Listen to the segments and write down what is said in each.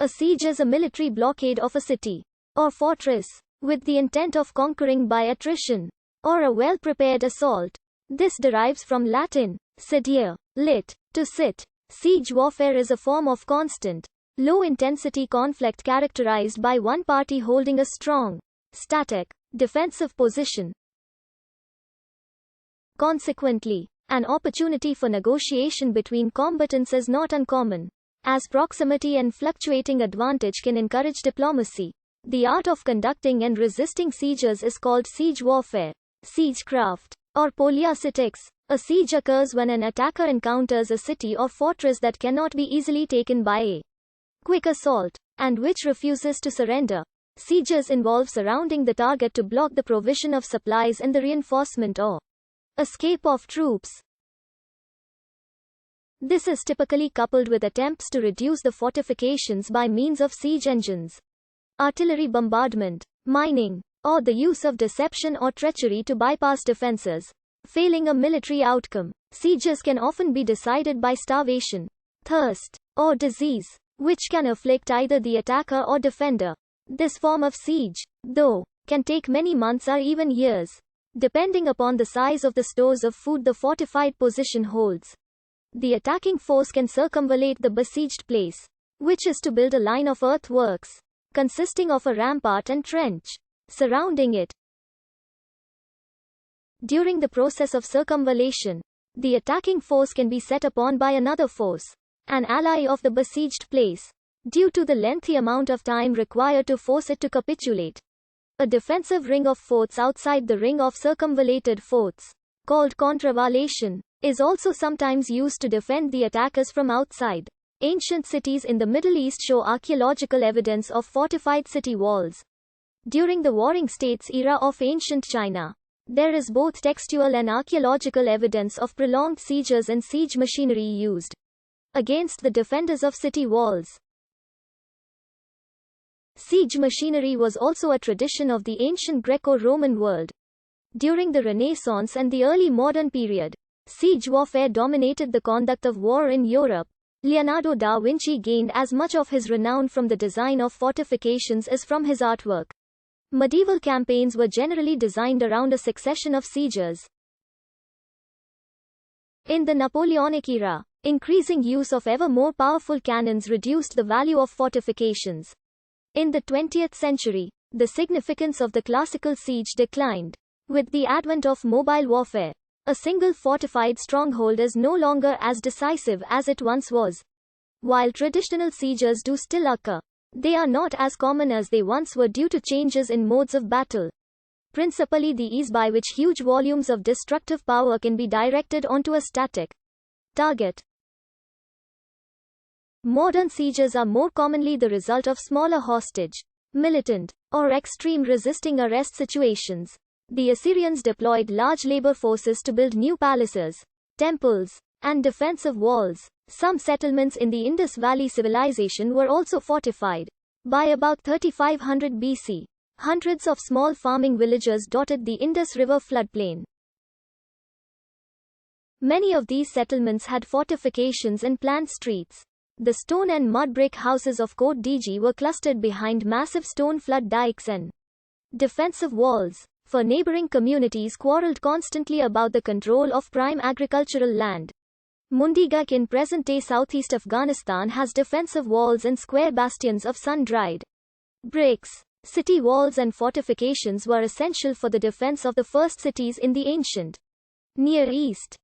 A siege is a military blockade of a city or fortress with the intent of conquering by attrition, or a well-prepared assault. This derives from Latin sedere, lit. To sit. Siege warfare is a form of constant, low-intensity conflict characterized by one party holding a strong, static, defensive position. Consequently, an opportunity for negotiation between combatants is not uncommon, as proximity and fluctuating advantage can encourage diplomacy. The art of conducting and resisting sieges is called siege warfare, siegecraft, or poliasitics. A siege occurs when an attacker encounters a city or fortress that cannot be easily taken by a quick assault, and which refuses to surrender. Sieges involve surrounding the target to block the provision of supplies and the reinforcement or escape of troops. This is typically coupled with attempts to reduce the fortifications by means of siege engines, artillery bombardment, mining, or the use of deception or treachery to bypass defenses. Failing a military outcome, sieges can often be decided by starvation, thirst, or disease, which can afflict either the attacker or defender. This form of siege, though, can take many months or even years, depending upon the size of the stores of food the fortified position holds. The attacking force can circumvallate the besieged place, which is to build a line of earthworks, consisting of a rampart and trench, surrounding it. During the process of circumvallation, the attacking force can be set upon by another force, an ally of the besieged place, due to the lengthy amount of time required to force it to capitulate. A defensive ring of forts outside the ring of circumvallated forts, called contravallation, is also sometimes used to defend the attackers from outside. Ancient cities in the Middle East show archaeological evidence of fortified city walls. During the Warring States era of ancient China, there is both textual and archaeological evidence of prolonged sieges and siege machinery used against the defenders of city walls. Siege machinery was also a tradition of the ancient Greco-Roman world. During the Renaissance and the early modern period, siege warfare dominated the conduct of war in Europe. Leonardo da Vinci gained as much of his renown from the design of fortifications as from his artwork. Medieval campaigns were generally designed around a succession of sieges. In the Napoleonic era, increasing use of ever more powerful cannons reduced the value of fortifications. In the 20th century, the significance of the classical siege declined. With the advent of mobile warfare, a single fortified stronghold is no longer as decisive as it once was. While traditional sieges do still occur, they are not as common as they once were due to changes in modes of battle. Principally the ease by which huge volumes of destructive power can be directed onto a static target. Modern sieges are more commonly the result of smaller hostage, militant, or extreme resisting arrest situations. The Assyrians deployed large labor forces to build new palaces, temples, and defensive walls. Some settlements in the Indus Valley civilization were also fortified. By about 3500 BC, hundreds of small farming villages dotted the Indus River floodplain. Many of these settlements had fortifications and planned streets. The stone and mud brick houses of Côte d'Ivoire were clustered behind massive stone flood dikes and defensive walls, for neighboring communities quarreled constantly about the control of prime agricultural land. Mundigak in present-day southeast Afghanistan has defensive walls and square bastions of sun-dried bricks. City walls and fortifications were essential for the defense of the first cities in the ancient Near East.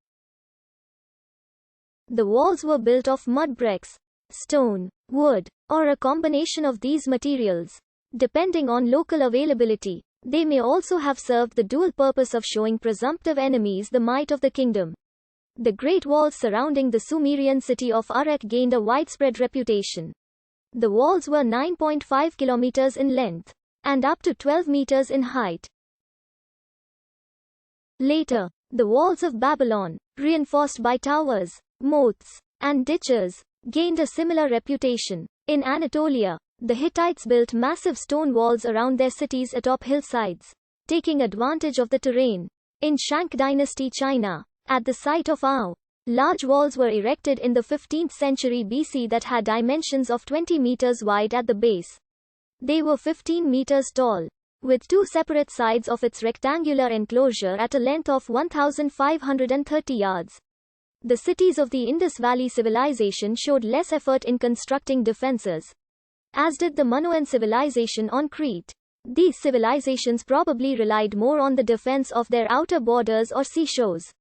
The walls were built of mud bricks, stone, wood, or a combination of these materials. Depending on local availability, they may also have served the dual purpose of showing presumptive enemies the might of the kingdom. The Great Walls surrounding the Sumerian city of Uruk gained a widespread reputation. The walls were 9.5 kilometers in length and up to 12 meters in height. Later, the walls of Babylon, reinforced by towers, moats, and ditches, gained a similar reputation. In Anatolia, the Hittites built massive stone walls around their cities atop hillsides, taking advantage of the terrain. In Shang Dynasty China, at the site of Ao, Large walls were erected in the 15th century BC that had dimensions of 20 meters wide at the base. They were 15 meters tall, with two separate sides of its rectangular enclosure at a length of 1,530 yards. The cities of the Indus Valley civilization showed less effort in constructing defenses, as did the Minoan civilization on Crete. These civilizations probably relied more on the defense of their outer borders or seashores.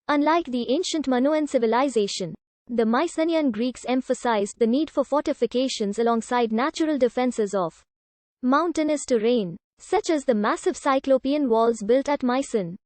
Unlike the ancient Minoan civilization, the Mycenaean Greeks emphasized the need for fortifications alongside natural defenses of mountainous terrain, such as the massive Cyclopean walls built at Mycene.